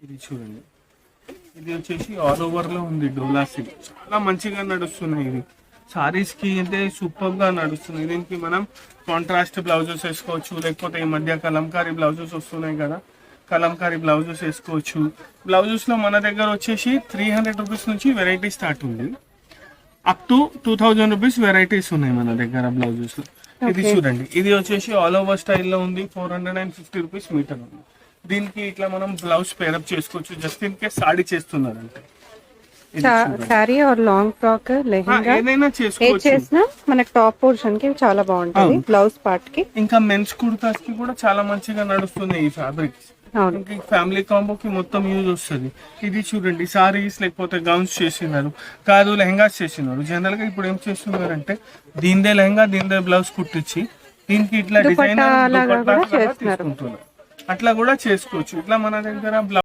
ఇది చూడండి, ఇది వచ్చేసి ఆల్ ఓవర్ లో ఉంది డోలా సిల్క్, చాలా మంచిగా నడుస్తున్నాయి. ఇది సారీస్ కి అయితే సూపర్ గా నడుస్తుంది. దీనికి మనం కాంట్రాస్ట్ బ్లౌజెస్ వేసుకోవచ్చు, లేకపోతే ఈ మధ్య కలంకారీ బ్లౌజెస్ వస్తున్నాయి కదా, కలంకారీ బ్లౌజెస్ వేసుకోవచ్చు. బ్లౌజెస్ లో మన దగ్గర వచ్చేసి 300 రూపీస్ నుంచి వెరైటీ స్టార్ట్ ఉంది, అప్ టు 2000 రూపీస్ వెరైటీస్ ఉన్నాయి మన దగ్గర బ్లౌజెస్ లో. ఇది చూడండి, ఇది వచ్చేసి ఆల్ ఓవర్ స్టైల్లో ఉంది, 450 రూపీస్ మీటర్ ఉంది. దీనికి ఇట్లా మనం బ్లౌజ్ పేరప్ చేసుకోవచ్చు, జస్ట్ ఇన్ కేస్ సాడీ చేస్తున్నారంటే. Sari or long frock lehenga ఏదైనా చేసుకోవచ్చు, చేసినా మనకి టాప్ పోర్షన్ కి చాలా బాగుంటుంది, బ్లౌజ్ పార్ట్ కి. ఇంకా మెన్స్ కుర్తాస్ కి కూడా చాలా మంచిగా నడుస్తుంది ఈ ఫ్యాబ్రిక్. ఇంకా ఫ్యామిలీ కాంబోకి మొత్తం యూజ్ వస్తుంది. ఇది చూడండి, సారీస్ లేకపోతే గౌన్స్ చేసినారు, కాదు లెహంగాస్ చేసినారు. జనరల్ గా ఇప్పుడు ఏం చేస్తున్నారు అంటే దీనిదే లెహంగా దీనిదే బ్లౌజ్ కుట్టించి దీనికి ఇట్లా డిజైనర్ తీసుకుంటున్నారు, అట్లా కూడా చేసుకోవచ్చు. ఇట్లా మన దగ్గర